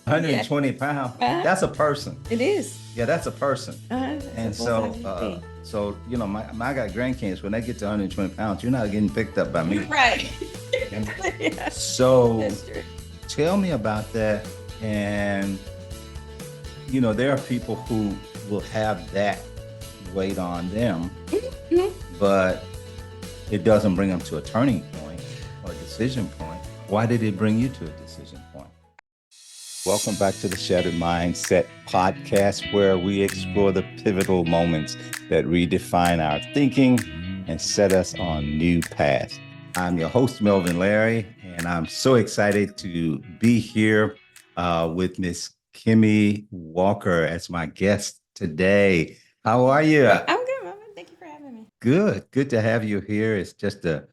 Yeah. 120 pounds. Uh-huh. That's a person. It is. Yeah, that's a person. It's a And full-size so, human being. I got grandkids. When they get to 120 pounds, you're not getting picked up by me. Right. And Yeah, so, that's true. tell me about that. And there are people who will have that weight on them, Mhm. but it doesn't bring them to a turning point or a decision point. Why did it bring you to a decision point? Welcome back to the Shattered Mindset podcast, where we explore the pivotal moments that redefine our thinking and set us on new paths. I'm your host, Melvin Larry, and I'm so excited to be here with Miss Kimi Walker as my guest today. How are you? I'm good, Mama. Thank you for having me. Good to have you here. It's just a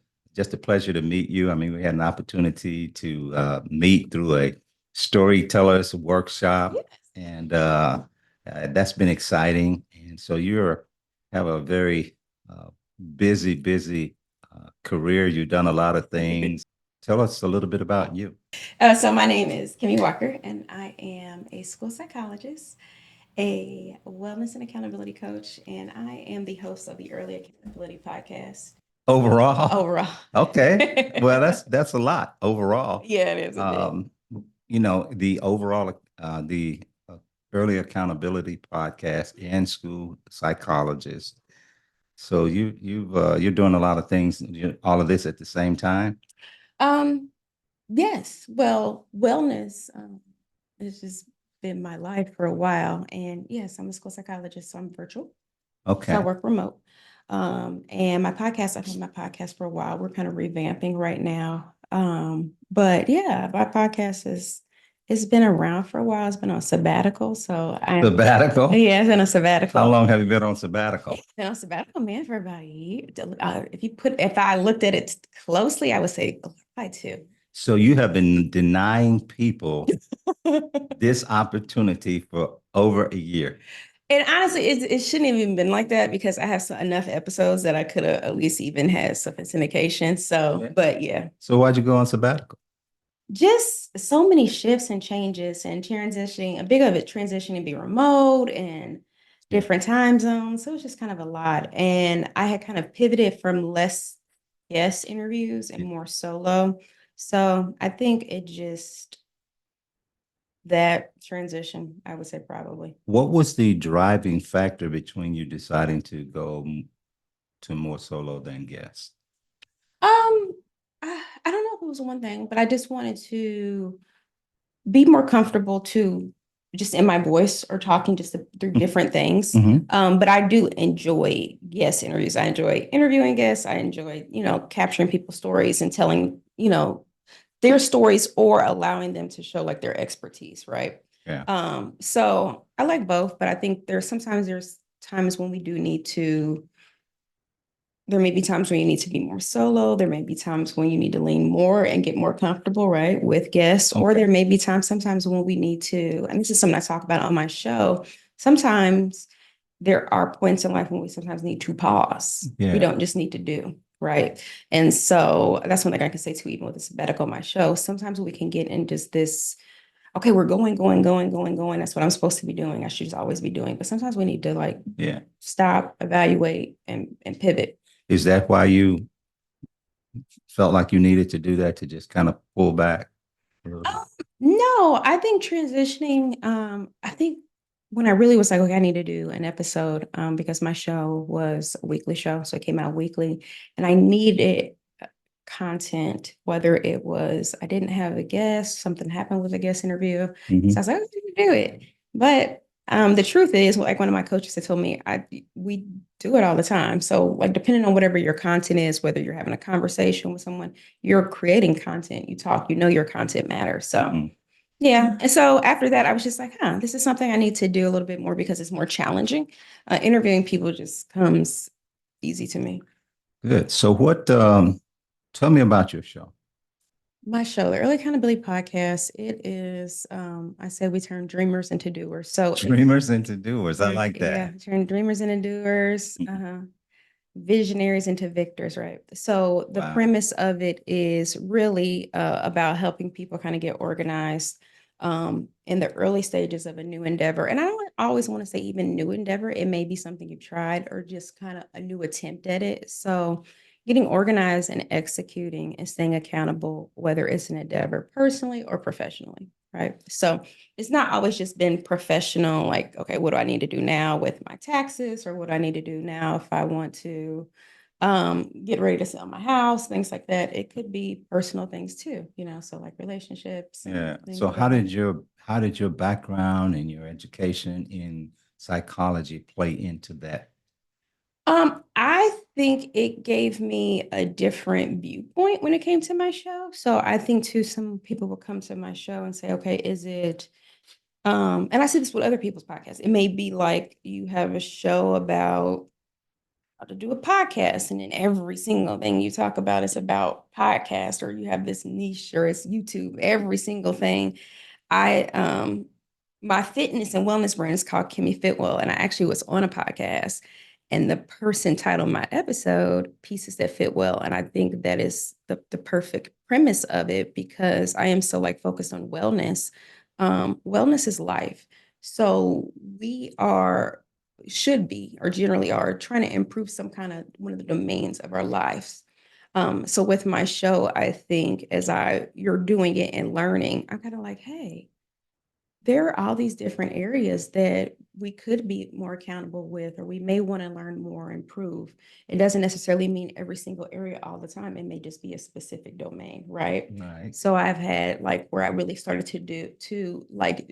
pleasure to meet you. I mean, we had an opportunity to meet through a storytellers workshop, Yes. and that's been exciting. And so you have a very busy career. You've done a lot of things. Tell us a little bit about you. So my name is Kimi Walker, and I am a school psychologist, a wellness and accountability coach, and I am the host of the Early Accountability podcast. Overall, Overall. okay. Well, that's a lot overall. Yeah, it is a bit. Um, the overall, the early accountability podcast and school psychologist. So you're doing a lot of things, all of this at the same time. Um, yes. Well, wellness has just been my life for a while, and yes, I'm a school psychologist, so I'm virtual. So I Okay. work remote. And my podcast, I've had my podcast for a while. We're kind of revamping right now. But yeah, my podcast is it's been around for a while. It's been on sabbatical. So Sabbatical. yeah, it's been a How sabbatical. long have you been on sabbatical? It's been on sabbatical, man, for about a year. If I looked at it closely, I would say probably two. So you have been denying people this opportunity for over a year. And honestly, it shouldn't have even been like that because I have enough episodes that I could have at least even had some syndication. So, Okay. but yeah, So why'd you go on sabbatical? just so many shifts and changes and transitioning, a big of it transitioning be remote and Yeah. different time zones. So it was just kind of a lot. And I had kind of pivoted from less guest interviews and Yeah. more solo. So I think it just that transition, I would say probably. What was the driving factor between you deciding to go to more solo than guest? I don't know if it was one thing, but I just wanted to be more comfortable to just in my voice or talking just through different things. Mhm. But I do enjoy guest interviews. I enjoy interviewing guests. I enjoy, capturing people's stories and telling, their stories or allowing them to show like their expertise, right? Yeah. So I like both, but I think there's times when we do need to there may be times when you need to be more solo. There may be times when you need to lean more and get more comfortable, right, with guests. Or Okay. there may be sometimes when we need to, and this is something I talk about on my show. Sometimes there are points in life when we sometimes need to pause. We Yeah. don't just need to do, right? And so that's one thing I can say too, even with the sabbatical on my show. Sometimes we can get in just this, okay, we're going. That's what I'm supposed to be doing. I should just always be doing. But sometimes we need to like Yeah. stop, evaluate, and pivot. Is that why you felt like you needed to do that to just kind of pull back a little bit? No, I think transitioning, I think when I really was like, okay, I need to do an episode, because my show was a weekly show, so it came out weekly, and I needed content, whether it was I didn't have a guest, something happened with a guest interview. So I was like, I need to do it. But the truth is, like one of my coaches had told me, we do it all the time. So like depending on whatever your content is, whether you're having a conversation with someone, you're creating content, you talk, your content matters. So yeah. And so after that, I was just like, this is something I need to do a little bit more because it's more challenging. Interviewing people just comes easy to me. Good. So tell me about your show. My show, the Early Accountability Podcast, it is, I said we turn dreamers into doers. So Dreamers into doers. I like yeah, that. turn dreamers into doers, visionaries into victors, right? So the Wow. premise of it is really about helping people kind of get organized, in the early stages of a new endeavor. And I don't always want to say even new endeavor. It may be something you've tried or just kind of a new attempt at it. So getting organized and executing and staying accountable, whether it's an endeavor personally or professionally, right? So it's not always just been professional, like, okay, what do I need to do now with my taxes, or what do I need to do now if I want to get ready to sell my house, things like that. It could be personal things too, so like relationships and Yeah. things So like that. how did your background and your education in psychology play into that? I think it gave me a different viewpoint when it came to my show. So I think too, some people will come to my show and say, okay, is it and I see this with other people's podcasts. It may be like you have a show about how to do a podcast, and then every single thing you talk about is about podcast, or you have this niche, or it's YouTube, every single thing. I My fitness and wellness brand is called Kimi Fitwell, and I actually was on a podcast, and the person titled my episode "Pieces That Fit Well," and I think that is the perfect premise of it, because I am so like focused on wellness. Wellness is life, so we are should be or generally are trying to improve some kind of one of the domains of our lives. So with my show, I think as you're doing it and learning, I'm kind of like, hey, there are all these different areas that we could be more accountable with, or we may want to learn more, improve. It doesn't necessarily mean every single area all the time. It may just be a specific domain, right? Right. So I've had like where I really started to do like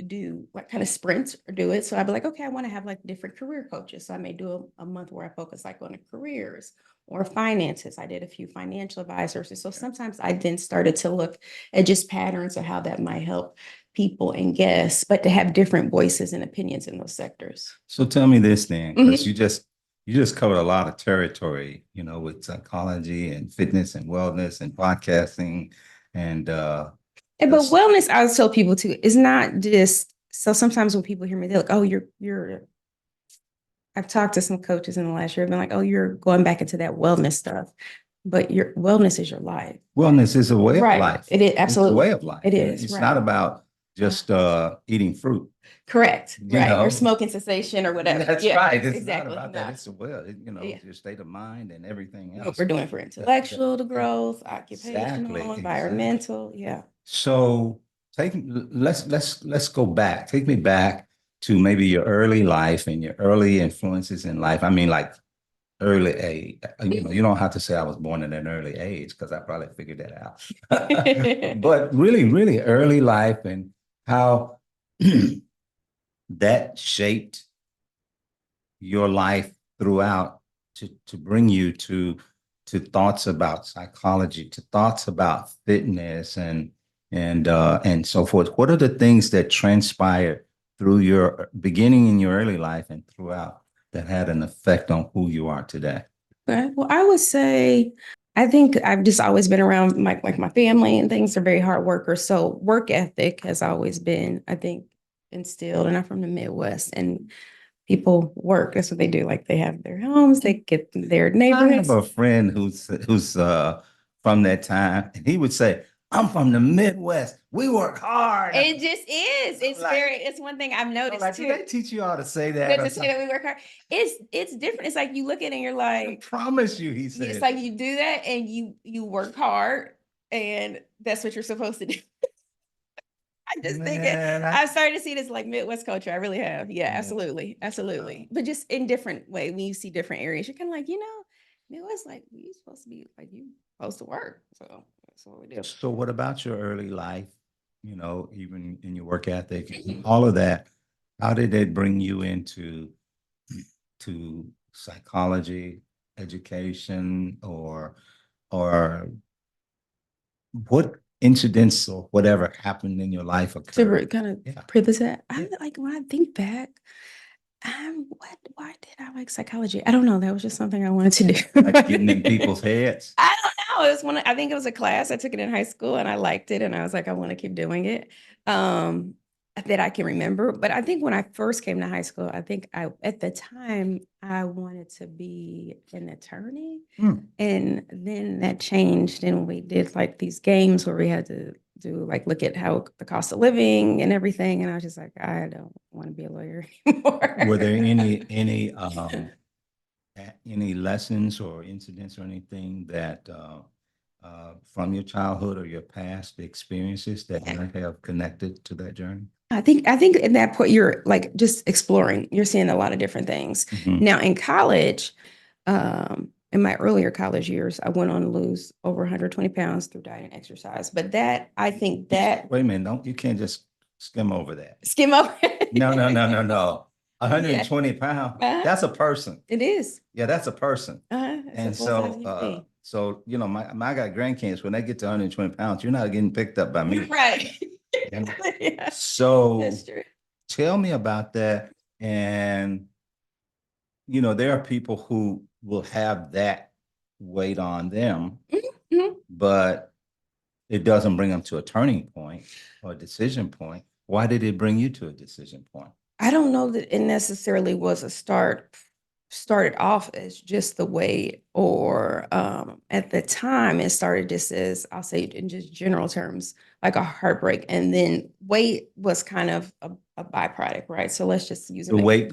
kind of sprints or do it. So I'd be like, okay, I want to have like different career coaches. So I may do a month where I focus like on the careers or finances. I did a few financial advisors. And so sometimes I then started to look at just patterns of how that might help people and guests, but to have different voices and opinions in those sectors. So tell me this then, Mhm. because you just covered a lot of territory, with psychology and fitness and wellness and podcasting and But wellness, I tell people too, is not just so sometimes when people hear me, they're like, oh, you're I've talked to some coaches in the last year, been like, oh, you're going back into that wellness stuff. But your wellness is your life. wellness is a way of Right. life. It is It's a absolutely. way of life. It is, It's right. not about just eating fruit. Correct. You Right. Or know? smoking cessation or whatever. That's Yeah, right. It's not exactly. about that. No. It's a well, Yeah. your state of mind and everything What else. we're doing for intellectual the growth, occupational, Exactly. environmental. Yeah. So let's go back. Take me back to maybe your early life and your early influences in life. I mean, like early age. You don't have to say I was born at an early age, because I probably figured that out. But really, really early life, and how that shaped your life throughout to bring you to thoughts about psychology, to thoughts about fitness and so forth. What are the things that transpired through your beginning in your early life and throughout that had an effect on who you are today? Okay. Well, I would say I think I've just always been around my family and things are very hard workers. So work ethic has always been, I think, instilled. And I'm from the Midwest, and people work. That's what they do. Like they have their homes, they get their I have neighborhoods. a friend who's from that time, and he would say, "I'm from the Midwest. We work hard." It just is. It's like, it's one thing I've noticed like, too. did they teach you how to say that? But to say that we work hard, it's different. It's like you look at it and you're I like, promise you, he said. it's like you do that and you work hard, and that's what you're supposed to do. I just think I've started to see this like Midwest culture. I really have. Yeah, absolutely. Absolutely. But just in different way, when you see different areas, you're kind of like, Midwest, like we supposed to be like you supposed to work. So that's what we do. So what about your early life, even in your work ethic, all of that? How did it bring you into to psychology, education, or what incidents or whatever happened in your life To occurred? kind of Yeah. privilege that, I like when I think back, why did I like psychology? I don't know. That was just something I wanted to do. Like getting in people's heads. I don't know. It was I think it was a class. I took it in high school and I liked it. And I was like, I want to keep doing it. That I can remember. But I think when I first came to high school, I think at the time I wanted to be an attorney. Hmm. And then that changed and we did like these games where we had to do like look at how the cost of living and everything. And I was just like, I don't want to be a lawyer anymore. Were there any lessons or incidents or anything that from your childhood or your past experiences that might have connected to that journey? I think in that point you're like just exploring. You're seeing a lot of different things. Mhm. Now in college, in my earlier college years, I went on to lose over 120 pounds through diet and exercise. But that I think that Wait a minute, you can't just skim over that. skim over. No, no, no, no, no. Yeah. 120 pounds, Uh-huh. that's a person. It is. Yeah, that's a person. It's a And full-size so, human being. I got grandkids, when they get to 120 pounds, you're not getting picked up by me. Right. And Yeah, so that's true. tell me about that. And, there are people who will have that weight on them, Mhm. but it doesn't bring them to a turning point or a decision point. Why did it bring you to a decision point? I don't know that it necessarily was a started off as just the weight, or at the time it started just as, I'll say in just general terms, like a heartbreak. And then weight was kind of a byproduct, right? So let's just use The weight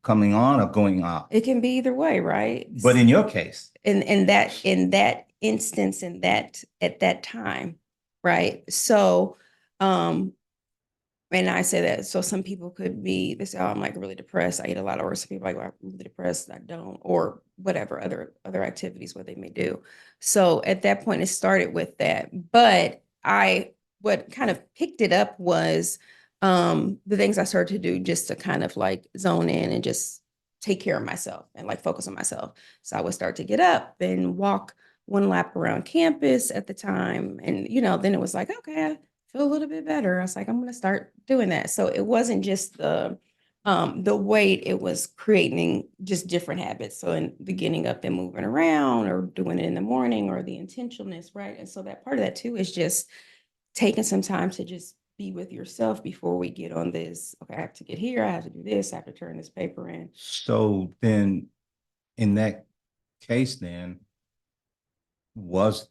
coming on or going off? it can be either way, right? But in your case, In that instance, in that at that time, right? So and I say that, so some people could be, they say, oh, I'm like really depressed. I eat a lot, or some people are like, well, I'm really depressed. I don't, or whatever other activities what they may do. So at that point, it started with that. But what kind of picked it up was the things I started to do just to kind of like zone in and just take care of myself and like focus on myself. So I would start to get up and walk one lap around campus at the time. And, then it was like, okay, feel a little bit better. I was like, I'm going to start doing that. So it wasn't just the weight, it was creating just different habits. So in the getting up and moving around or doing it in the morning or the intentionalness, right? And so that part of that too is just taking some time to just be with yourself before we get on this. Okay, I have to get here. I have to do this. I have to turn this paper in. so then in that case, then was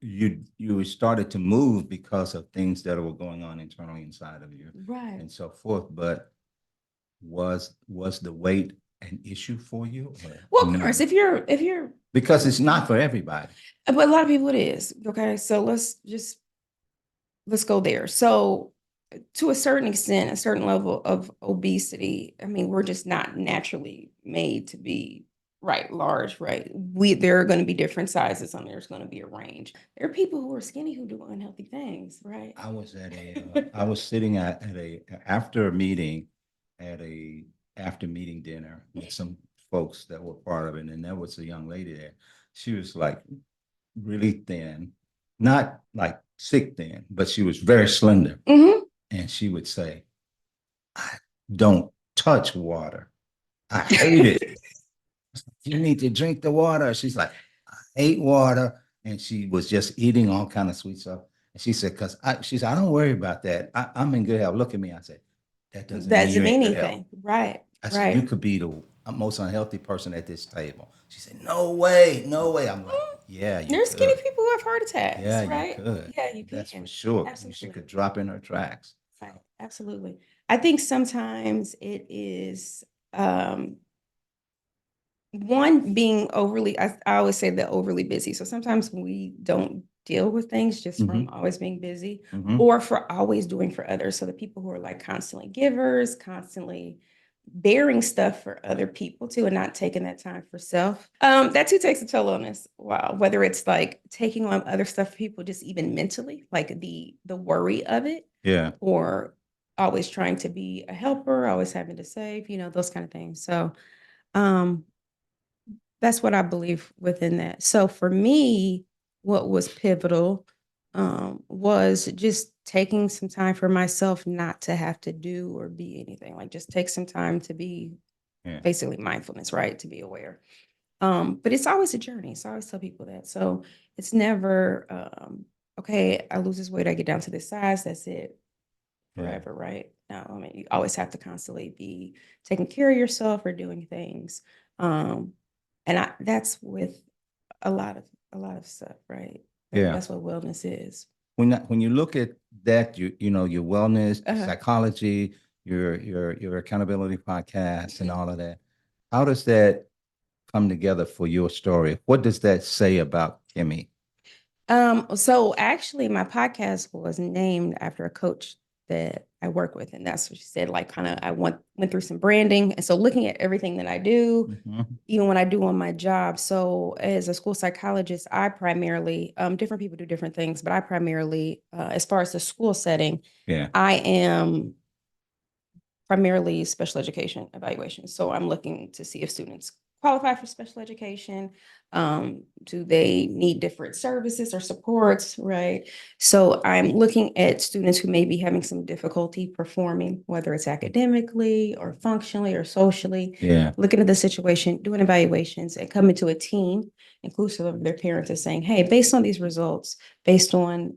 you started to move because of things that were going on internally inside of you Right. and so forth. But was the weight an issue for you? Well, of course, if you're Because it's not for everybody. but a lot of people it is. Okay. So let's go there. So to a certain extent, a certain level of obesity, I mean, we're just not naturally made to be right large, right? There are going to be different sizes and there's going to be a range. There are people who are skinny who do unhealthy things, right? I was sitting at a after a meeting at a after meeting dinner with some folks that were part of it, and there was a young lady there. She was like really thin, not like sick thin, but she was very slender. Mhm. And she would say, I don't touch water. I hate it. You need to drink the water. She's like, I hate water. And she was just eating all kind of sweet stuff. And she said, she said, I don't worry about that. I'm in good health. Look at me. I said, that doesn't mean Doesn't you're in mean good health. anything. Right. I said, you Right. could be the most unhealthy person at this table. She said, no way, no way. I'm like, yeah, you There's skinny could. people who have heart attacks, Yeah, you right? could. Yeah, you That's for can. sure. She Absolutely. could drop in her tracks. Right. Absolutely. I think sometimes it is one being overly, I always say that overly busy. So sometimes we don't deal with things just from always being busy or for always doing for others. So the people who are like constantly givers, constantly bearing stuff for other people too, and not taking that time for self. That too takes a toll on us. Wow. Whether it's like taking on other stuff for people, just even mentally, like the worry of it. Yeah. Or always trying to be a helper, always having to save, those kind of things. So um that's what I believe within that. So for me, what was pivotal was just taking some time for myself not to have to do or be anything. Like just take some time to be basically mindfulness, right? To be aware. But it's always a journey. So I always tell people that. So it's never okay, I lose this weight, I get down to this size, that's it forever, right? No, I mean, you always have to constantly be taking care of yourself or doing things. And that's with a lot of stuff, right? Yeah. That's what wellness is. when you look at that, you know, your wellness, Uh-huh. psychology, your accountability podcast and all of that, how does that come together for your story? What does that say about Kimmy? So actually my podcast was named after a coach that I work with. And that's what she said, like kind of I went through some branding. And so looking at everything that I do, Mhm. even when I do on my job. So as a school psychologist, I primarily, different people do different things, but I primarily, as far as the school setting, Yeah, I am primarily special education evaluation. So I'm looking to see if students qualify for special education. Do they need different services or supports, right? So I'm looking at students who may be having some difficulty performing, whether it's academically or functionally or socially, yeah, looking at the situation, doing evaluations, and coming to a team, inclusive of their parents, and saying, hey, based on these results, based on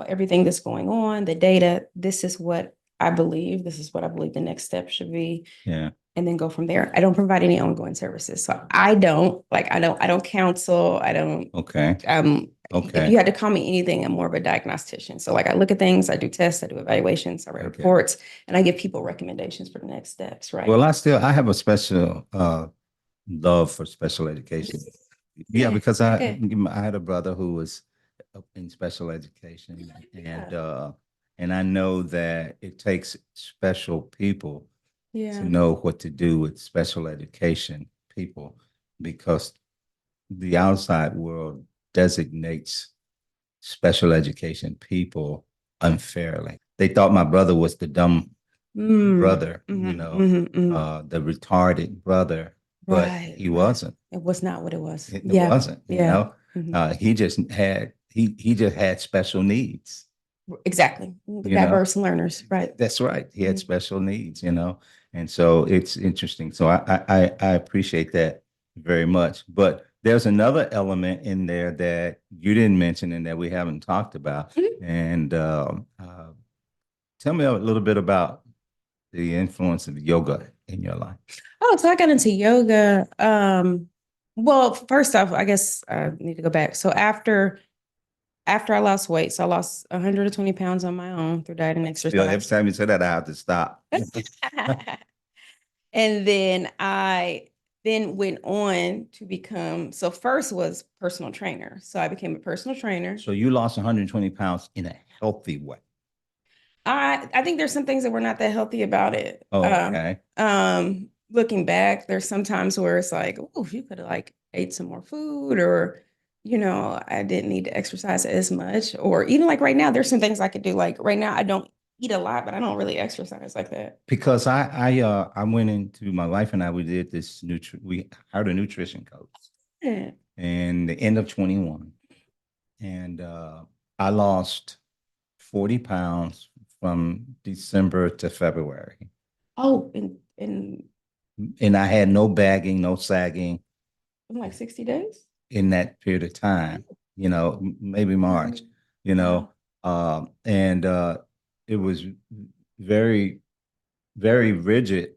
everything that's going on, the data, this is what I believe the next step should be, yeah. and then go from there. I don't provide any ongoing services. So I don't counsel. I don't, Okay, if you okay, had to call me anything, I'm more of a diagnostician. So like I look at things, I do tests, I do evaluations, I write okay. reports, and I give people recommendations for the next steps, right? Well, I have a special love for special education. Yeah, Yeah. because Okay. I had a brother who was in special education, Yeah. and I know that it takes special people to Yeah. know what to do with special education people, because the outside world designates special education people unfairly. They thought my brother was the dumb Mm, brother, you mhm, know, mhm, mhm. the retarded brother, but Right, he right. wasn't. It was not what it was. It Yeah, wasn't, you yeah. know. Mhm. He just had special needs, Exactly. The you know. diverse learners, right? That's right. He had Mhm. special needs, you know, and so it's interesting. So I appreciate that very much. But there's another element in there that you didn't mention and that we haven't talked about. Mhm. And tell me a little bit about the influence of yoga in your life. Oh, so I got into yoga. Well, first off, I guess I need to go back. So after I lost weight, so I lost 120 pounds on my own through diet and You know, every exercise. time you say that, I have to stop. And then I then went on to become, so first was personal trainer. So I became a personal trainer. So you lost 120 pounds in a healthy way. I think there's some things that were not that healthy about it. Oh, okay. Looking back, there's some times where it's like, oh, you could have like ate some more food, or I didn't need to exercise as much, or even like right now, there's some things I could do. Like right now, I don't eat a lot, but I don't really exercise like that. Because I went into my wife and I, we did this we hired a nutrition coach Yeah. in the end of 21. And I lost 40 pounds from December to February. Oh, in And I had no bagging, no sagging like 60 days. in that period of time, you know, maybe March, Mhm. you know, Wow. and it was very, very rigid,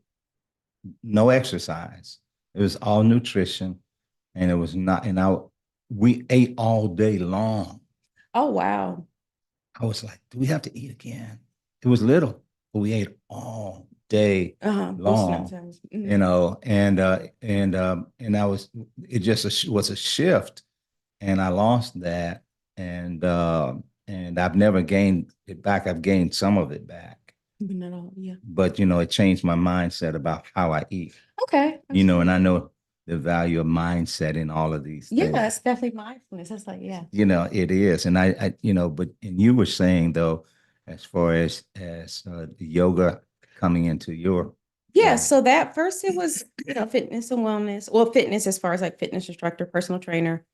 no exercise. It was all nutrition, and it was not, and we ate all day long. Oh, wow. I was like, do we have to eat again? It was little, but we ate all day Boosting up long, times. you know, and I was, it just was a shift, and I lost that, and I've never gained it back. I've gained some of it back, But not all, yeah. but you know, it changed my mindset about how I eat, Okay, you know, and absolutely. I know the value of mindset in all of these Yeah, things. it's definitely mindfulness. That's like, yeah. You know, it is, and you know, but and you were saying though, as far as the yoga coming into your Yeah, life. so that first it was, fitness and wellness. Well, fitness as far as like fitness instructor, personal trainer,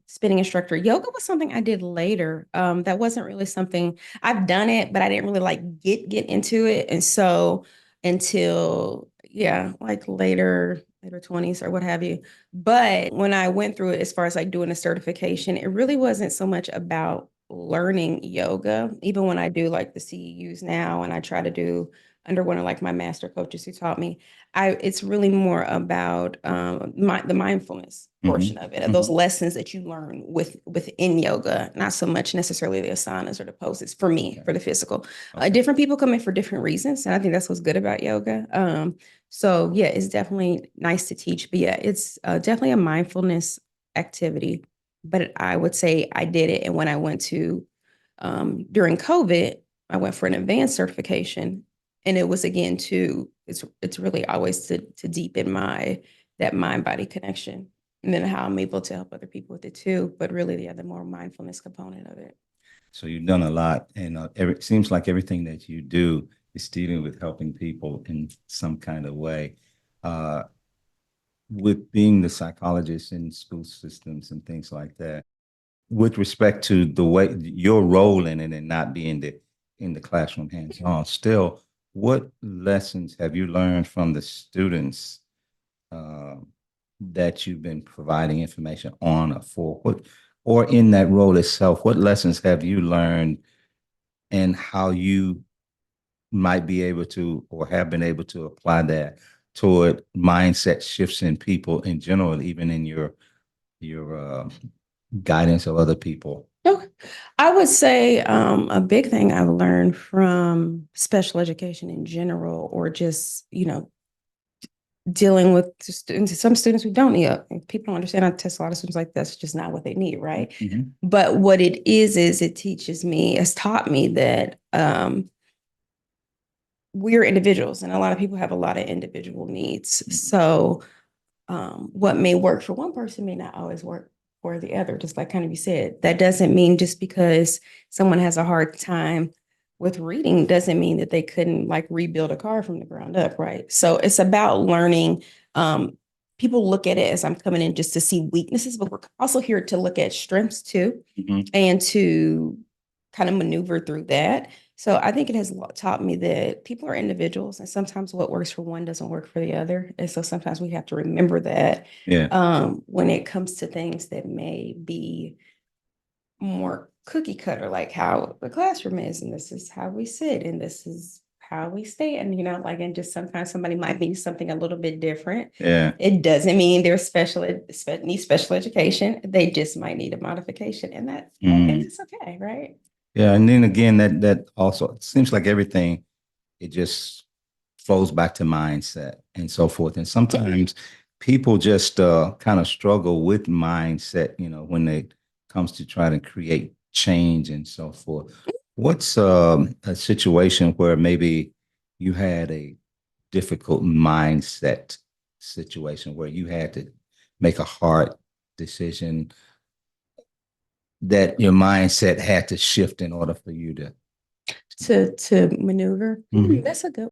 spinning instructor. Yoga was something I did later. That wasn't really something I've done it, but I didn't really like get into it. And so until yeah, like later 20s or what have you. But when I went through it as far as like doing a certification, it really wasn't so much about learning yoga. Even when I do like the CEUs now and I try to do under one of like my master coaches who taught me. It's really more about the mindfulness portion of it, those lessons that you learn within yoga, not so much necessarily the asanas or the poses for me, for the physical. Different people come in for different reasons, and I think that's what's good about yoga. So yeah, it's definitely nice to teach, but yeah, it's definitely a mindfulness activity. But I would say I did it, and when I went to during COVID, I went for an advanced certification, and it was again to it's really always to deepen that mind body connection, and then how I'm able to help other people with it too. But really, the other more mindfulness component of it. So you've done a lot, and it seems like everything that you do is dealing with helping people in some kind of way. Uh, with being the psychologist in school systems and things like that, with respect to the way your role in it and not being in the classroom hands-on, still, what lessons have you learned from the students uh, that you've been providing information on or for? Or in that role itself, what lessons have you learned and how you might be able to or have been able to apply that toward mindset shifts in people in general, even in your guidance of other people? Okay. I would say a big thing I've learned from special education in general, or just, dealing with students, some students who don't need it. People don't understand. I test a lot of students like that's just not what they need, right? Mm-hmm. But what it is it teaches me, it's taught me that we're individuals, and a lot of people have a lot of individual needs. Mm-hmm. So what may work for one person may not always work for the other, just like kind of you said. That doesn't mean just because someone has a hard time with reading doesn't mean that they couldn't like rebuild a car from the ground up, right? So it's about learning. People look at it as I'm coming in just to see weaknesses, but we're also here to look at strengths too, and to kind of maneuver through that. So I think it has taught me that people are individuals, and sometimes what works for one doesn't work for the other. And so sometimes we have to remember that Yeah. when it comes to things that may be more cookie cutter, like how the classroom is, and this is how we sit, and this is how we stand, like, and just sometimes somebody might need something a little bit different. Yeah. It doesn't mean they're need special education. They just might need a modification, and it's okay, right? Yeah, and then again, that also it seems like everything it just flows back to mindset and so forth. And sometimes people just kind of struggle with mindset, when it comes to try to create change and so forth. What's a situation where maybe you had a difficult mindset situation where you had to make a hard decision that your mindset had to shift in order for you to To maneuver. Mhm. That's a good.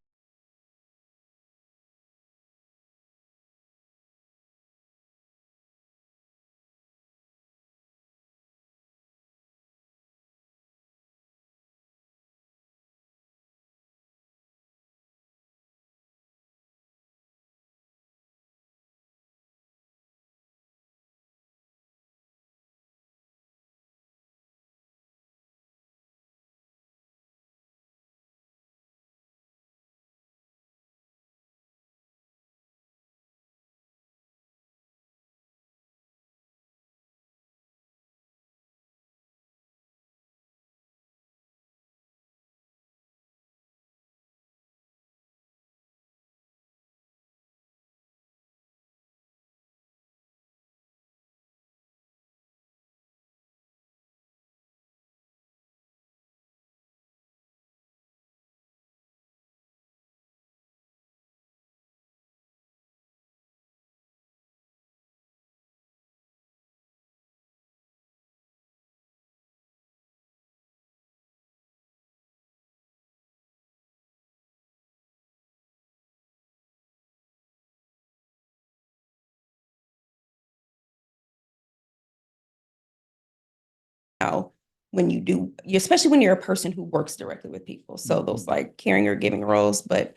Now, when you do, especially when you're a person who works directly with people, so those like caring or giving roles. But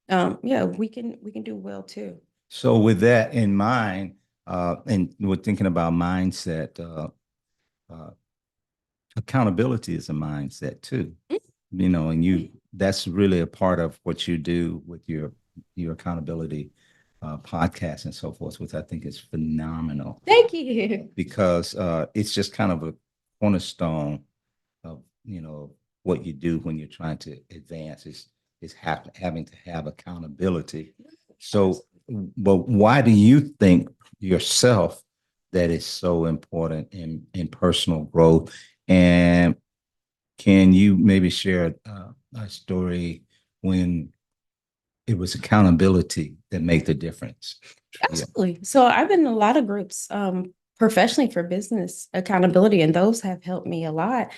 yeah, we can do well too. So with that in mind, and we're thinking about mindset, uh, accountability is a mindset too. And that's really a part of what you do with your accountability podcast and so forth, which I think is phenomenal. Thank you. Because it's just kind of a cornerstone of what you do when you're trying to advance is having to have accountability. So, but why do you think yourself that is so important in personal growth? And can you maybe share a story when it was accountability that made the difference? Absolutely. So I've been in a lot of groups professionally for business accountability, and those have helped me a lot.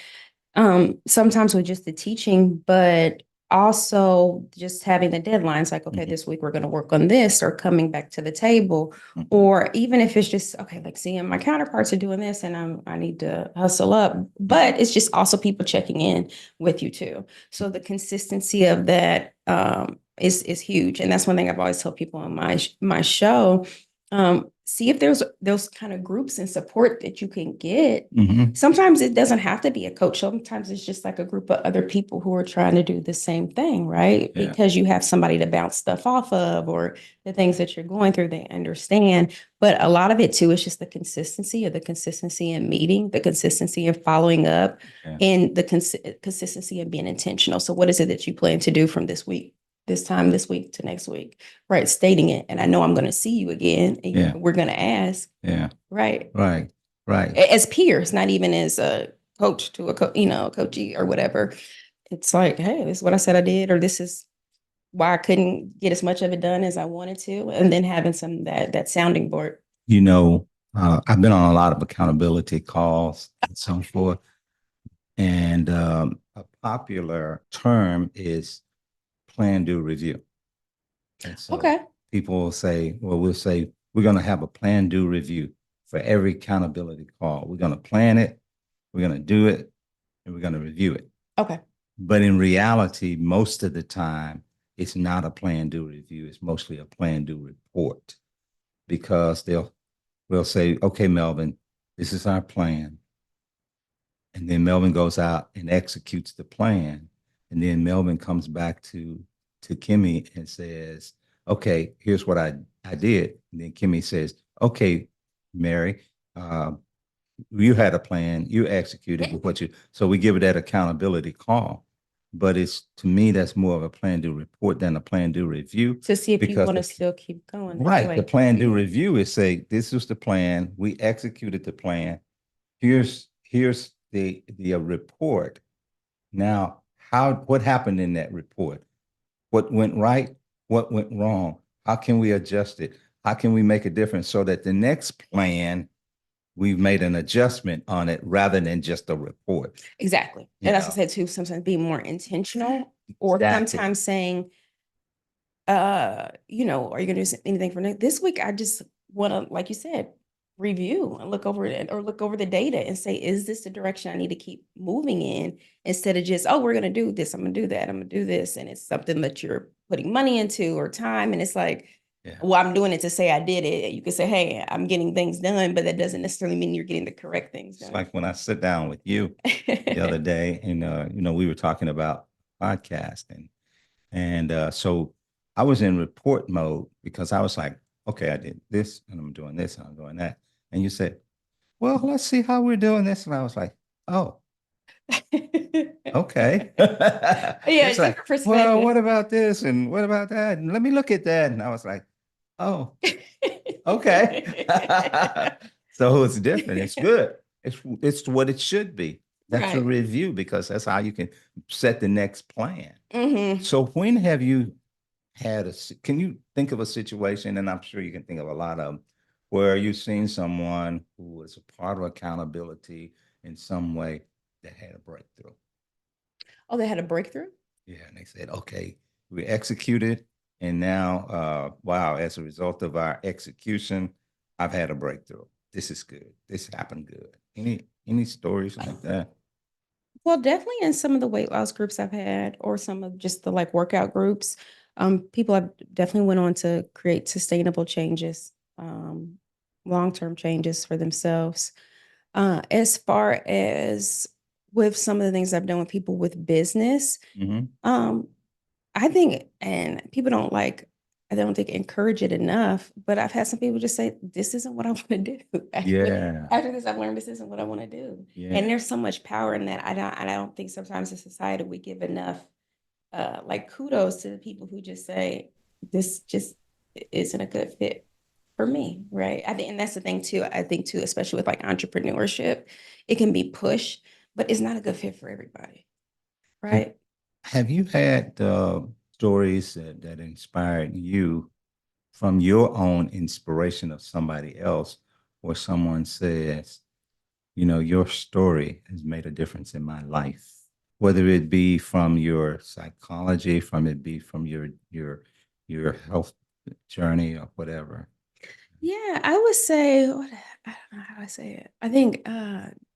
Sometimes with just the teaching, but also just having the deadlines like, okay, this week we're going to work on this, or coming back to the table, or even if it's just, okay, like seeing my counterparts are doing this and I need to hustle up, but it's just also people checking in with you too. So the consistency of that is huge. And that's one thing I've always told people on my show. See if there's those kind of groups and support that you can get. Sometimes it doesn't have to be a coach. Sometimes it's just like a group of other people who are trying to do the same thing, right? Yeah. Because you have somebody to bounce stuff off of, or the things that you're going through, they understand. But a lot of it too is just the consistency in meeting, the consistency in following up, and the consistency in being intentional. So what is it that you plan to do from this week? This time this week to next week, right? Stating it. And I know I'm going to see you again, and we're going to ask. Right. As peers, not even as a coach to a coachee or whatever. It's like, hey, this is what I said I did, or this is why I couldn't get as much of it done as I wanted to. And then having some that sounding board. I've been on a lot of accountability calls and so forth. And a popular term is plan, do, review. And so people will say, well, we'll say, we're going to have a plan, do, review for every accountability call. We're going to plan it, we're going to do it, and we're going to review it. Okay. But in reality, most of the time, it's not a plan, do, review. It's mostly a plan, do, report, because we'll say, okay, Melvin, this is our plan. And then Melvin goes out and executes the plan. And then Melvin comes back to Kimi and says, okay, here's what I did. And then Kimi says, okay, Mary, you had a plan, you executed what you, so we give it that accountability call. But it's, to me, that's more of a plan do report than a plan do review. To see if you want to still keep going. Right. The plan do review is say, this was the plan. We executed the plan. Here's the report. Now, what happened in that report? What went right? What went wrong? How can we adjust it? How can we make a difference so that the next plan, we've made an adjustment on it rather than just a report? Exactly. And that's what I said too, sometimes being more intentional, or sometimes saying, are you going to do anything for this week? I just want to, like you said, review and look over it, or look over the data and say, is this the direction I need to keep moving in, instead of just, oh, we're going to do this, I'm going to do that, I'm going to do this. And it's something that you're putting money into or time. And it's like, well, I'm doing it to say I did it. You could say, hey, I'm getting things done, but that doesn't necessarily mean you're getting the correct things done. It's like when I sit down with you the other day, and we were talking about podcasting, and so I was in report mode because I was like, okay, I did this, and I'm doing this, and I'm doing that. And you said, well, let's see how we're doing this. And I was like, oh, okay. It's like, well, what about this? And what about that? And let me look at that. And I was like, oh, okay. So it's different. It's good. It's what it should be. That's a review, because that's how you can set the next plan. So when have you can you think of a situation, and I'm sure you can think of a lot of them, where you've seen someone who was a part of accountability in some way that had a breakthrough? Oh, they had a breakthrough? Yeah, and they said, okay, we executed, and now, wow, as a result of our execution, I've had a breakthrough. This is good. This happened good. Any stories like that? Well, definitely in some of the weight loss groups I've had, or some of just the workout groups, people have definitely went on to create sustainable changes, long-term changes for themselves. As far as with some of the things I've done with people with business, Mhm. um, I think, and people don't like, I don't think encourage it enough, but I've had some people just say, this isn't what I want to do. Yeah. After this, I've learned this isn't what I want to do. Yeah. And there's so much power in that. I don't think sometimes in society we give enough like kudos to the people who just say, this just isn't a good fit for me, right? I think, and that's the thing too. I think too, especially with like entrepreneurship, it can be pushed, but it's not a good fit for everybody, Have, right? have you had stories that inspired you from your own inspiration of somebody else, where someone says, your story has made a difference in my life, whether it be from your psychology, from your health journey or whatever. Yeah, I would say, I don't know how I say it. I think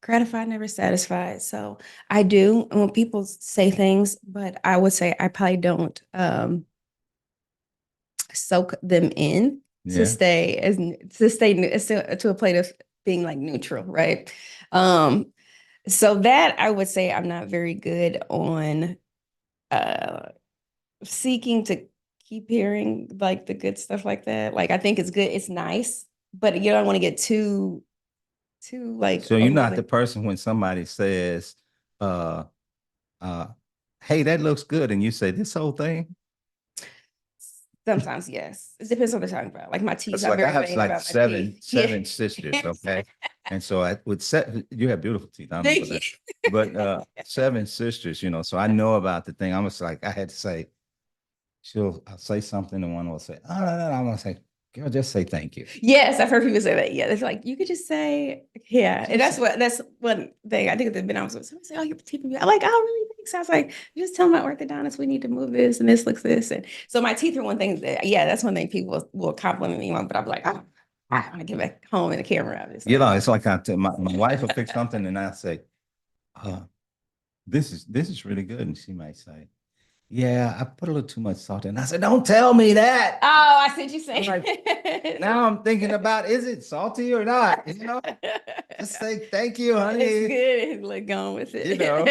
gratified, never satisfied. So I do, and when people say things, but I would say I probably don't soak them in to Yeah. stay as to stay to a plate of being like neutral, right? Um, so that I would say I'm not very good on uh seeking to keep hearing like the good stuff like that. Like I think it's good, it's nice, but you don't want to get too like So you're not the overly. person when somebody says, uh, uh, "Hey, that looks good," and you say this whole thing. Sometimes, yes. It depends on what they're talking about. Like my teeth, It's I'm like I very have vain like about my teeth. Yeah. seven sisters, okay? And so I would set you have beautiful teeth. I don't know Thank you. that. But seven sisters, so I know about the thing. I was like, I had to say, I'll say something, and one will say, oh, no, no, no. I'm gonna say, girl, just say thank you. Yes, I've heard people say that. Yeah, it's like you could just say, yeah, and Just that's one thing I think at the been honest with somebody say, oh, your teeth. I'm like, oh, really? Thanks. I was like, just tell my orthodontist we need to move this and this looks this, and so my teeth are one thing that yeah, that's one thing people will compliment me on, but I'm like, oh, I want to get back home in the camera. I'm just like, it's like my wife will pick something, and I say, uh, this is really good. And she might say, yeah, I put a little too much salt in. And I said, don't tell me that. oh, I see what you're saying. Like, now I'm thinking about, is it salty or not? Just say thank you, It's honey. good. Like going with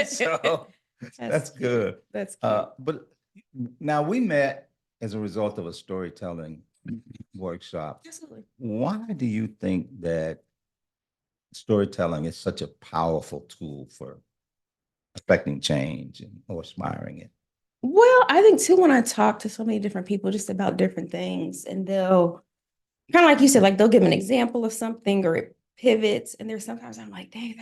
So That's that's cute. good. That's cute. But now we met as a result of a storytelling workshop. Absolutely. Why do you think that storytelling is such a powerful tool for affecting change or inspiring it? Well, I think too, when I talk to so many different people just about different things, and they'll kind of like you said, like they'll give an example of something or it pivots. And there's sometimes I'm like, dang,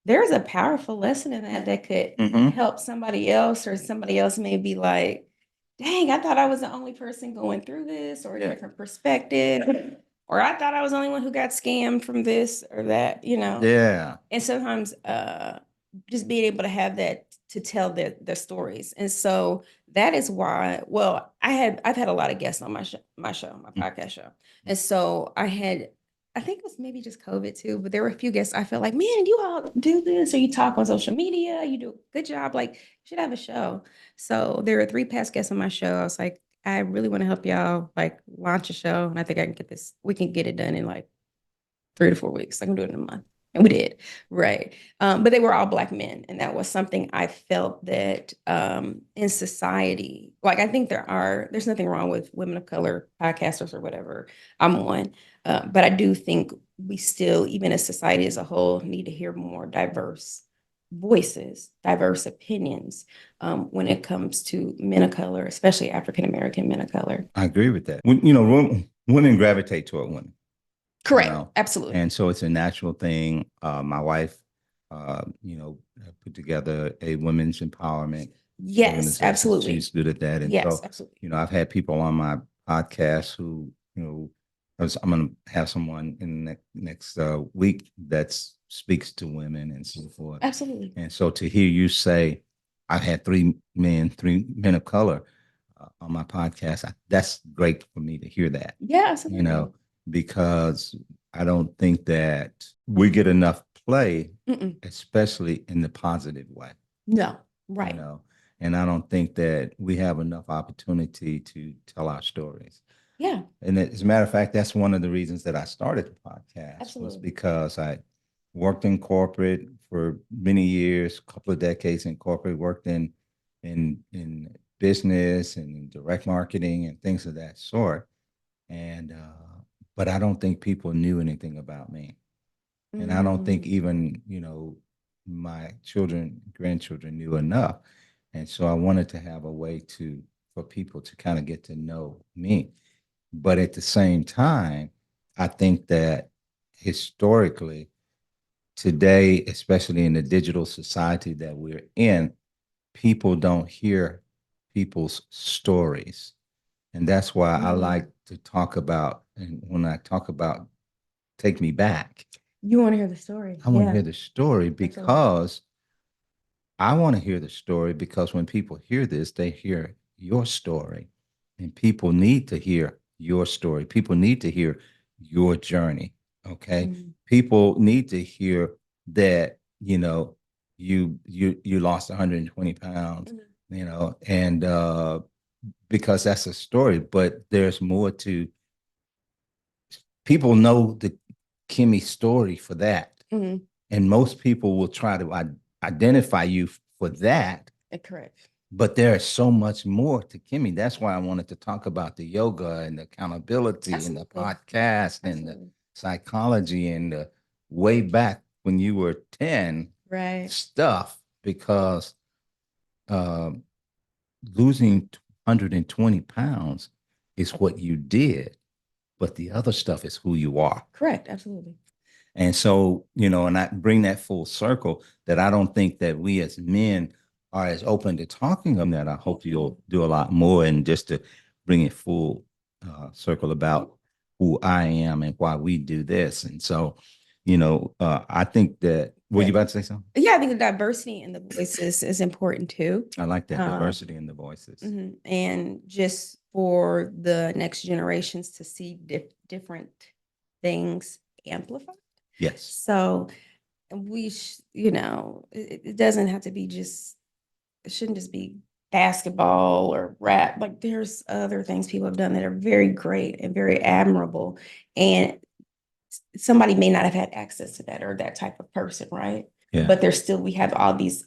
there's a powerful lesson in that that could Mm-hmm. help somebody else, or somebody else may be like, dang, I thought I was the only person going through this, or a different perspective, or I thought I was the only one who got scammed from this or that. Yeah. And sometimes just being able to have that to tell their stories. And so that is why, well, I've had a lot of guests on my podcast show. And so I think it was maybe just COVID too, but there were a few guests I felt like, man, you all do this, or you talk on social media, you do a good job, like you should have a show. So there were three past guests on my show. I was like, I really want to help y'all like launch a show. And I think we can get it done in like 3 to 4 weeks. I can do it in a month. And we did. Right. But they were all Black men. And that was something I felt that in society, like I think there's nothing wrong with women of color podcasters or whatever I'm on. But I do think we still, even as society as a whole, need to hear more diverse voices, diverse opinions when it comes to men of color, especially African American men of color. I agree with that. Women gravitate toward women, you Correct. know, Absolutely. and so it's a natural thing. My wife, put together a women's empowerment Yes, organization. absolutely. She's good at that. And Yes, so, absolutely. I've had people on my podcast who, I'm going to have someone in the next week that speaks to women and so forth. Absolutely. And so to hear you say, I've had three men of color on my podcast, that's great for me to hear that, Yeah, you absolutely. know, because I don't think that we get enough play, Mm-mm. especially in the positive way, No, you right. know, and I don't think that we have enough opportunity to tell our stories. Yeah, And as a matter of fact, that's one of the reasons that I started the podcast was absolutely. because I worked in corporate for many years, a couple of decades in corporate, worked in business and in direct marketing and things of that sort. And but I don't think people knew anything about me. And I don't think even, my children, grandchildren knew enough. And so I wanted to have a way for people to kind of get to know me. But at the same time, I think that historically, today, especially in the digital society that we're in, people don't hear people's stories. And that's why I like to talk about, and when I talk about take me back, You want to hear the story. I want to Yeah. hear the story Absolutely. because I want to hear the story because when people hear this, they hear your story. And people need to hear your story. People need to hear your journey. Okay. People need to hear that, you lost 120 pounds, and because that's a story, but there's more to people know the Kimi story for that. And most people will try to identify you for that. Correct. But there is so much more to Kimi. That's why I wanted to talk about the yoga and the accountability and the podcast and the psychology and the way back when you were 10 stuff, because um, losing 120 pounds is what you did, but the other stuff is who you are. Correct. Absolutely. And so, and I bring that full circle that I don't think that we as men are as open to talking on that. I hope you'll do a lot more, and just to bring it full circle about who I am and why we do this. And so, I think that, were you about to say something? Yeah, I think the diversity in the voices is important too. I like that diversity in the voices. And just for the next generations to see different things amplified. Yes. So it doesn't have to be it shouldn't just be basketball or rap. Like, there's other things people have done that are very great and very admirable. And somebody may not have had access to that or that type of person, right? Yeah. But we have all these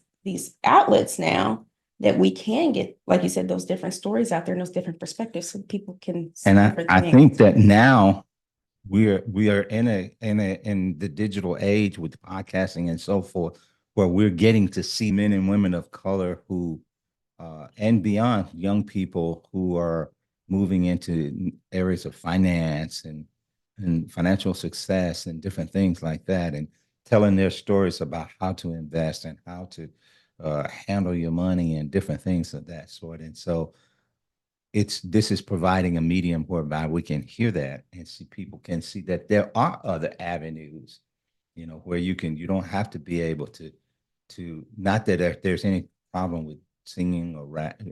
outlets now that we can get, like you said, those different stories out there and those different perspectives, so people can see And I think that now we are in the digital age with podcasting and so forth, where we're getting to see men and women of color who and beyond, young people who are moving into areas of finance and financial success and different things like that, and telling their stories about how to invest and how to handle your money and different things of that sort. And so this is providing a medium whereby we can hear that and see, people can see that there are other avenues, where you don't have to be able to not that there's any problem with singing or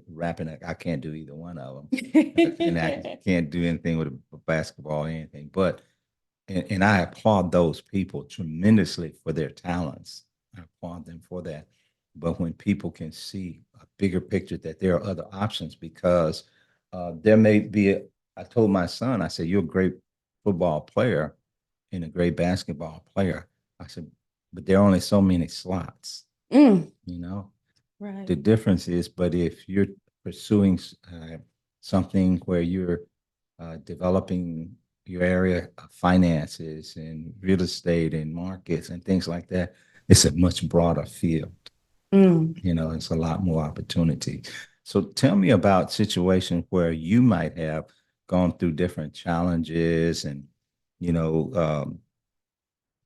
rapping. I can't do either one of them. And I can't do anything with a basketball or anything, but and I applaud those people tremendously for their talents. I applaud them for that. But when people can see a bigger picture, that there are other options, because there may be, I told my son, I said, you're a great football player and a great basketball player. I said, but there are only so many slots, Right. The difference is, but if you're pursuing something where you're developing your area of finances and real estate and markets and things like that, it's a much broader field. It's a lot more opportunity. So tell me about situations where you might have gone through different challenges and,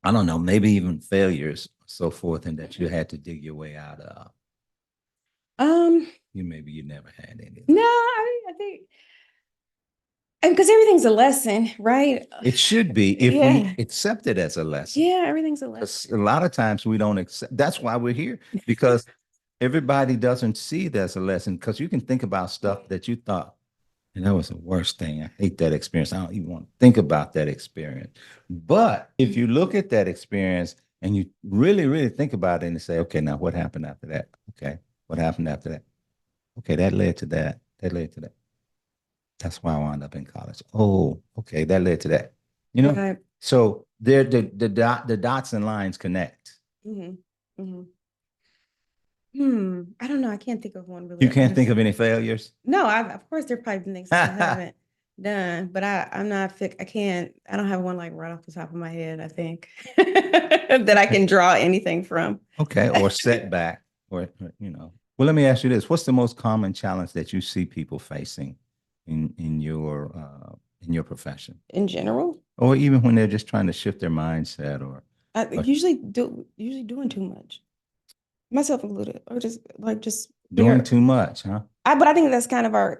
I don't know, maybe even failures, so forth, and that you had to dig your way out of. Maybe you never had any. No, I think, because everything's a lesson, right? It should be, if we accept it as a lesson. Yeah, everything's a lesson. A lot of times we don't accept. That's why we're here, because everybody doesn't see it as a lesson. Because you can think about stuff that you thought, and that was the worst thing. I hate that experience. I don't even want to think about that experience. But if you look at that experience and you really, really think about it and say, okay, now what happened after that? Okay, what happened after that? Okay, that led to that. That led to that. That's why I wound up in college. Oh, okay, that led to that. So there, the dots and lines connect. Mhm. I don't know. I can't think of one really. You can't think of any failures? No, of course there probably been things that I haven't done, but I'm not I can't, I don't have one like right off the top of my head, I think, that I can draw anything from. Okay, or setback, Well, let me ask you this: what's the most common challenge that you see people facing in your profession, In general, or even when they're just trying to shift their mindset, I or usually doing too much, myself included, or just doing there. too much, huh? But I think that's kind of I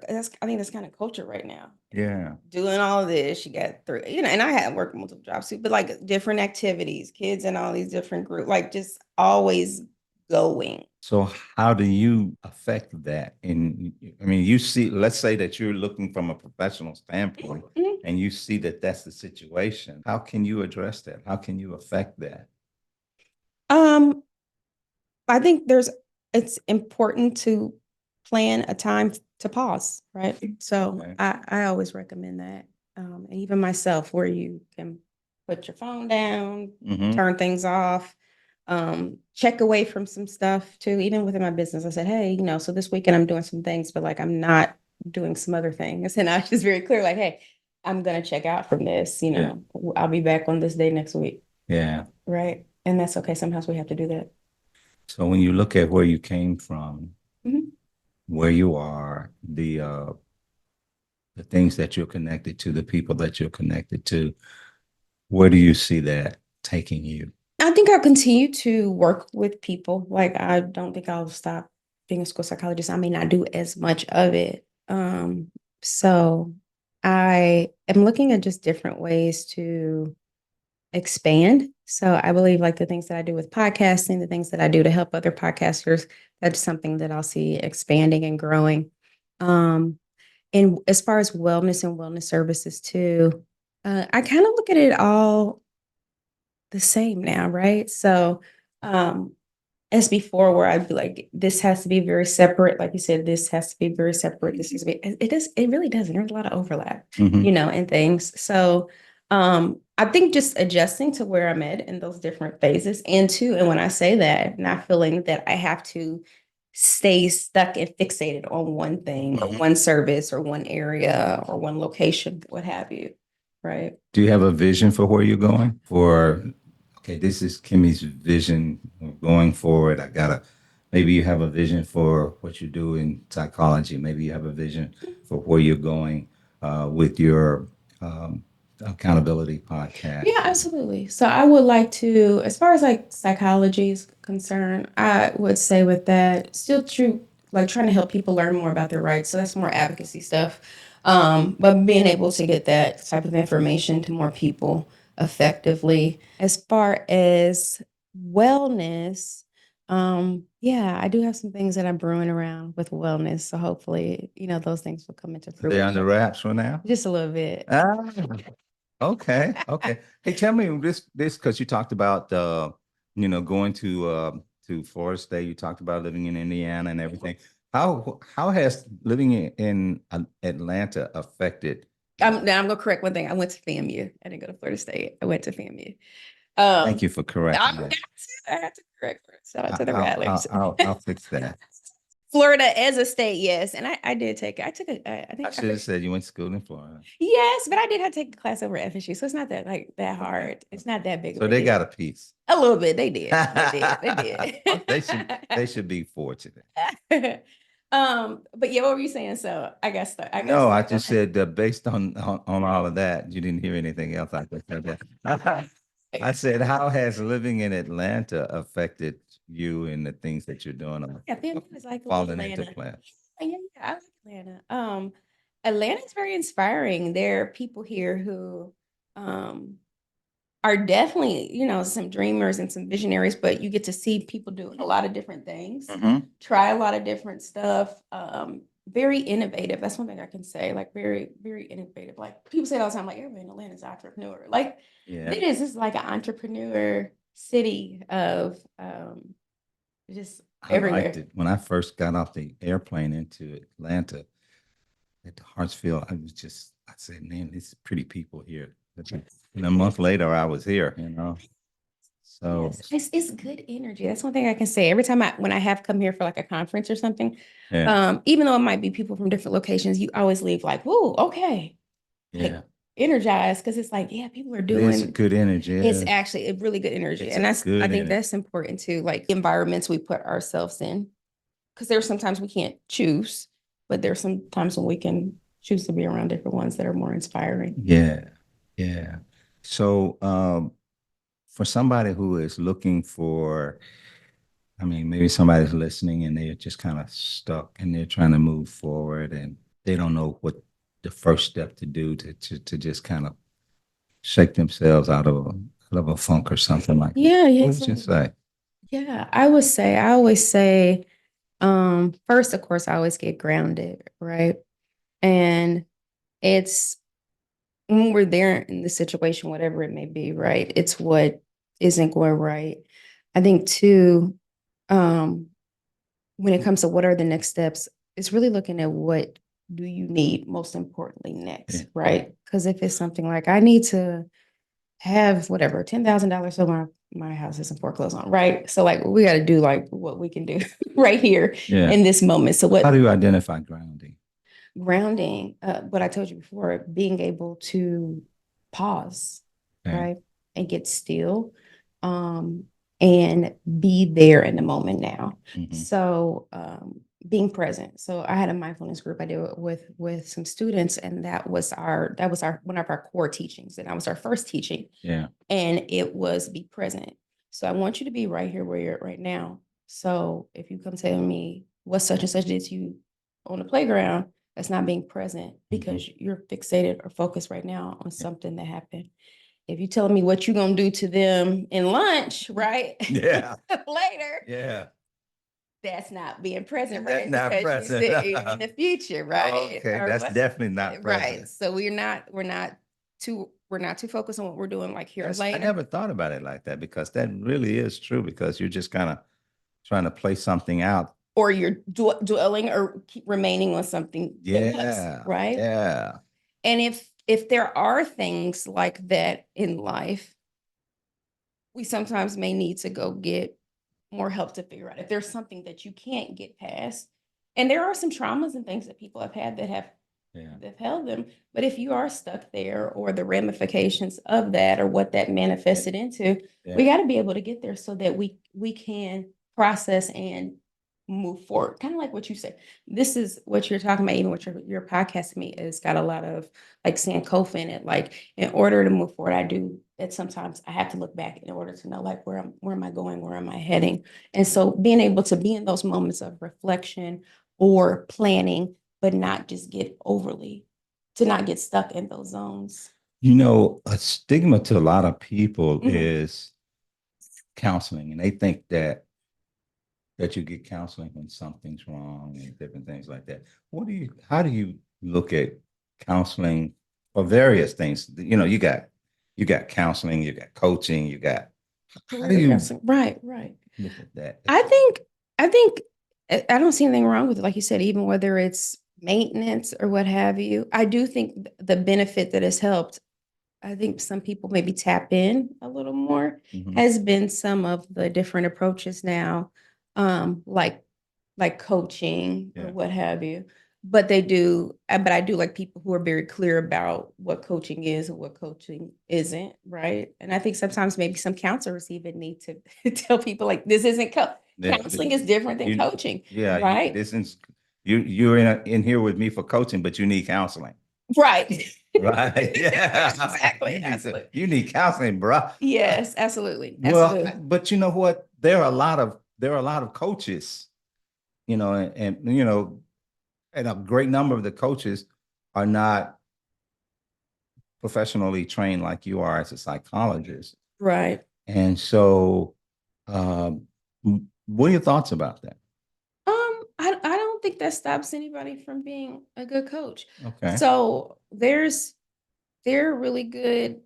think that's kind of culture right now. Yeah. Doing all of this, you got three, and I had worked multiple jobs too, but like different activities, kids in all these different groups, like just always going. So how do you affect that? I mean, you see, let's say that you're looking from a professional standpoint Mhm. and you see that that's the situation. How can you address that? How can you affect that? Um, I think it's important to plan a time to pause, right? So Okay. I always recommend that. And even myself, where you can put your phone down, Mm-hmm. turn things off, check away from some stuff too. Even within my business, I said, hey, so this weekend I'm doing some things, but like I'm not doing some other things. And I was just very clear, like, hey, I'm gonna check out from this, Yeah. I'll be back on this day next week. Yeah. Right. And that's okay. Sometimes we have to do that. So when you look at where you came from, Mhm. where you are, the things that you're connected to, the people that you're connected to, where do you see that taking you? I think I'll continue to work with people. Like I don't think I'll stop being a school psychologist. I may not do as much of it. So I am looking at just different ways to expand. So I believe like the things that I do with podcasting, the things that I do to help other podcasters, that's something that I'll see expanding and growing. Um, and as far as wellness and wellness services too, I kind of look at it all the same now, right? So, um, as before, where I'd be like, this has to be very separate. Like you said, this has to be very separate. This is it really doesn't. There's a lot of overlap, Mhm. in things. So, I think just adjusting to where I'm at in those different phases, and when I say that, not feeling that I have to stay stuck and fixated on one thing or one service or one area or one location, what have you, right? Do you have a vision for where you're going? Okay, this is Kimmy's vision going forward. Maybe you have a vision for what you do in psychology. Maybe you have a vision for where you're going with your accountability Yeah, podcast. absolutely. So I would like to, as far as like psychology is concerned, I would say with that, still true, like trying to help people learn more about their rights. So that's more advocacy stuff. But being able to get that type of information to more people effectively. As far as wellness, yeah, I do have some things that I'm brewing around with wellness. So hopefully, those things will come into They're under fruition. wraps for now. Just a little bit. Ah, okay, okay. Hey, tell me this because you talked about going to Florida State. You talked about living in Indiana and everything. How has living in Atlanta affected? Now I'm gonna correct one thing. I went to FAMU. I didn't go to Florida State. I went to FAMU. Thank you for I correcting forgot that. I had to correct her. Shout out to the Rattlers. I'll fix that. Florida as a state, yes, and I did take. I took a. I I think should have said you went to school in Florida. yes, but I did have to take a class over FSU, so it's not that like that hard. It's not that big of So a they deal. got a piece. A little bit. They did. They did. They They should be fortunate. did. But yeah, what were you saying? So I got stuck. I got No, I stuck on just said based on all of that, you didn't hear anything else. I just said that. I said, how has living in Atlanta affected you and the things that you're doing yeah, FAMU is like a little falling into Atlanta. place? Yeah, I like Atlanta. Atlanta is very inspiring. There are people here who um are definitely, some dreamers and some visionaries, but you get to see people do a lot of different things, Mhm. try a lot of different stuff. Very innovative. That's one thing I can say. Like very, very innovative. Like people say it all the time, like everybody in Atlanta is an entrepreneur. Like Yeah, it is. It's like an entrepreneur city of just I liked everywhere. it. When I first got off the airplane into Atlanta at Hartsfield, I said, man, these pretty people here. And a month later, I was here. So Yes, it's good energy. That's one thing I can say. Every time when I have come here for like a conference or something, yeah, even though it might be people from different locations, you always leave like, whoa, okay, yeah, like energized because it's like, yeah, people are it is a doing. good energy. It's Yes, actually a really good energy, it's and a I good think energy. that's important too. Like environments we put ourselves in, because there's sometimes we can't choose, but there's some times when we can choose to be around different ones that are more inspiring. Yeah, yeah. So, for somebody who is looking for, I mean, maybe somebody's listening and they're just kind of stuck and they're trying to move forward and they don't know what the first step to do to just kind of shake themselves out of a funk or something like that. Yeah, yeah, What would you exactly. say? Yeah, I always say, first, of course, I always get grounded, right? And it's when we're there in the situation, whatever it may be, right? It's what isn't going right. I think too, um, when it comes to what are the next steps, it's really looking at what do you need most importantly Yeah, next, right? Because if it's something like I need to have whatever $10,000 so my house isn't foreclosed on, right? So like we got to do like what we can do right here yeah. in this moment. So How do what you identify grounding? grounding, what I told you before, being able to pause, Okay. right, and get still, um, and be there in the moment now. Hmm. So being present. So I had a mindfulness group I did with some students, and that was our one of our core teachings, and that was our first teaching, Yeah. and it was be present. So I want you to be right here where you're at right now. So if you come tell me what such and such did to you on the playground, that's not being present Hmm. because you're fixated or focused right now on something that happened. If you telling me what you're gonna do to them in lunch, right? Yeah. Later, Yeah. that's not being present, That's right? not Because you present. said you're in the future, right? Okay, Or that's what? definitely not Right. present. So we're not too focused on what we're doing like here That's, I later. never thought about it like that because that really is true because you're just kind of trying to play something out. Or you're dwelling or keep remaining on something that was, Yeah. right? Yeah. And if there are things like that in life, we sometimes may need to go get more help to figure out if there's something that you can't get past. And there are some traumas and things that people have had Yeah. that held them. But if you are stuck there or the ramifications of that or what that manifested into, we Yeah. got to be able to get there so that we can process and move forward. Kind of like what you said. This is what you're talking about, even what your podcast to me has got a lot of like Sankofa in it. Like in order to move forward, I do that sometimes I have to look back in order to know like where am I going, where am I heading? And so being able to be in those moments of reflection or planning, but not just get overly to not get stuck in those zones. You know, a stigma to a lot of people Mhm. is counseling, and they think that you get counseling when something's wrong and different things like that. How do you look at counseling for various things? You know, you got counseling, you got coaching, you got, how do Career you counseling. Right, right. look at that? I think I think I don't see anything wrong with it. Like you said, even whether it's maintenance or what have you, I do think the benefit that has helped, I think some people maybe tap in a little more, Mhm. has been some of the different approaches now, like coaching or Yeah. what have you. But they do, but I do like people who are very clear about what coaching is and what coaching isn't, right? And I think sometimes maybe some counselors even need to tell people like this isn't counseling is different than You, coaching, yeah, right? this is you're in here with me for coaching, but you need counseling. Right. Right. Yeah. Exactly. Absolutely. You need counseling, bro. Yes, absolutely. Well, Absolutely. but you know what? There are a lot of coaches, you know, and you know, and a great number of the coaches are not professionally trained like you are as a psychologist. Right. And so, um, what are your thoughts about that? I don't think that stops anybody from being a good coach. Okay. So there are really good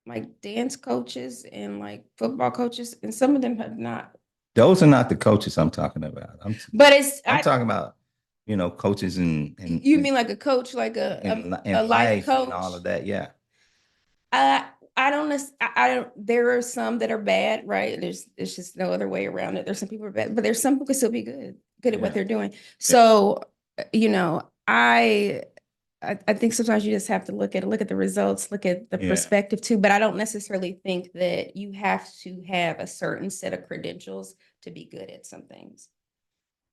like dance coaches and like football coaches, and some of them have not. Those are not the coaches I'm talking about. But it's I'm I talking about, you know, coaches you mean like a coach, like in a life life and all coach? of that. Yeah. I don't, I don't, there are some that are bad, right? There's just no other way around it. There's some people are bad, but there's some who can still be good at what Yeah. they're doing. So, you know, I think sometimes you just have to look at the results, look at the Yeah. perspective too. But I don't necessarily think that you have to have a certain set of credentials to be good at some things.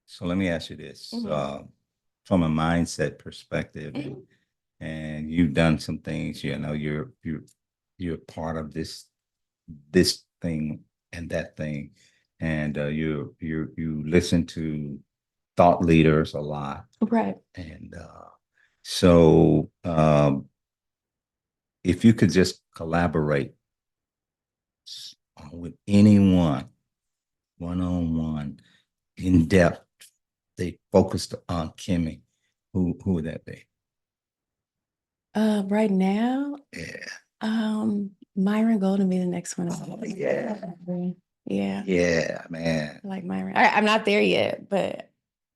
So let me ask you this, Mhm. from a mindset perspective, Mhm. and you've done some things, you're part of this thing and that thing, and you listen to thought leaders a lot, Right. and so if you could just collaborate with anyone, one on one, in depth, they focused on Kimmy, who would that be? Right now, Yeah. Myron Golden be the next one. Yeah. Yeah. Yeah, man. I like Myron. I'm not there yet, but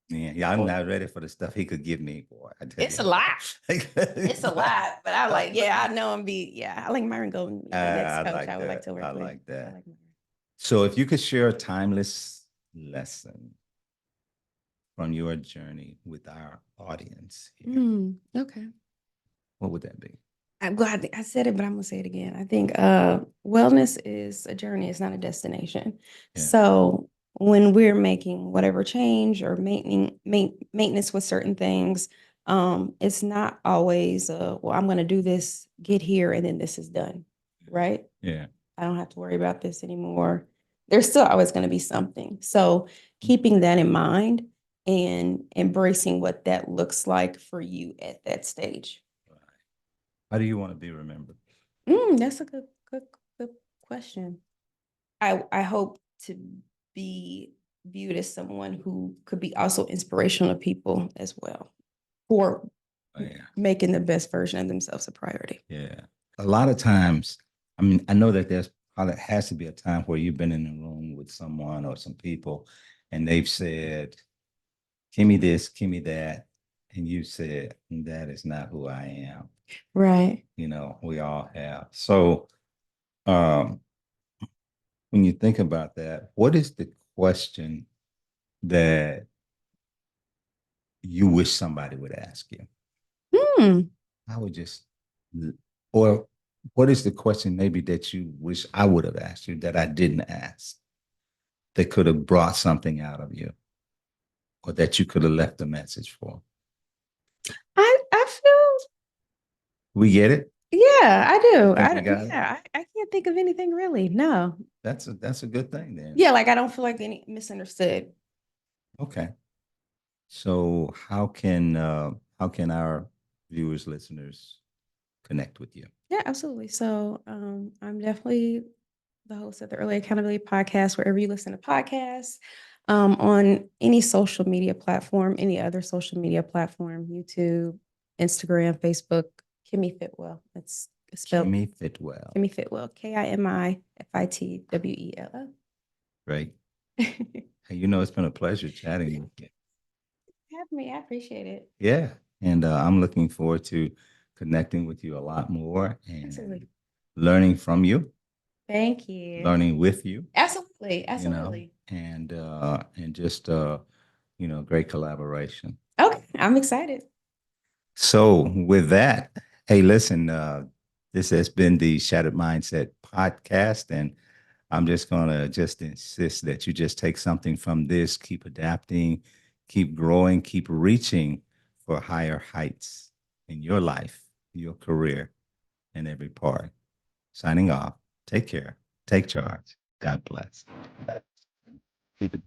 Yeah, I'm not ready for the stuff he could give me, boy. I tell it's you. a lot. It's a lot. But I like, yeah, I know I like Myron Golden, the next I coach like I would like that. to work I with. like I that. like Myron. So if you could share a timeless lesson from your journey with our audience here, Okay. what would that be? I'm glad I said it, but I'm gonna say it again. I think wellness is a journey, it's not a destination. Yeah. So when we're making whatever change or maintenance with certain things, it's not always well, I'm gonna do this, get here, and then this is done, right? Yeah. I don't have to worry about this anymore. There's still always going to be something. So keeping that in mind and embracing what that looks like for you at that stage. Right. How do you want to be remembered? That's a good question. I hope to be viewed as someone who could be also inspirational to people as well for Oh, yeah. making the best version of themselves a priority. Yeah. A lot of times, I mean, I know that there's probably has to be a time where you've been in a room with someone or some people and they've said, give me this, give me that. And you said, that is not who I am. Right. We all have. So um, when you think about that, what is the question that you wish somebody would ask you? I would just, or what is the question maybe that you wish I would have asked you that I didn't ask that could have brought something out of you or that you could have left a message for? I feel We get it? yeah, I You do. think we got it? I can't think of anything really. No. That's a good thing then. Yeah, like I don't feel like any misunderstood. Okay. So how can our viewers, listeners connect with you? Yeah, absolutely. So I'm definitely the host of the Early Accountability Podcast, wherever you listen to podcasts, on any social media platform, any other social media platform, YouTube, Instagram, Facebook, Kimmy Fitwell. It's spelled Kimmy Fitwell. Kimmy Fitwell, KIMIFITWELL. Right. Have Hey, it's been a pleasure chatting with you. me. I appreciate it. Yeah. And I'm looking forward to connecting with you a lot more and Absolutely. learning from you, Thank you. learning with you, Absolutely. Absolutely. and just great collaboration. Okay. I'm excited. So with that, hey, listen, this has been the Shattered Mindset podcast, and I'm just gonna just insist that you just take something from this, keep adapting, keep growing, keep reaching for higher heights in your life, your career, and every part. Signing off. Take care. Take charge. God bless. Keep it.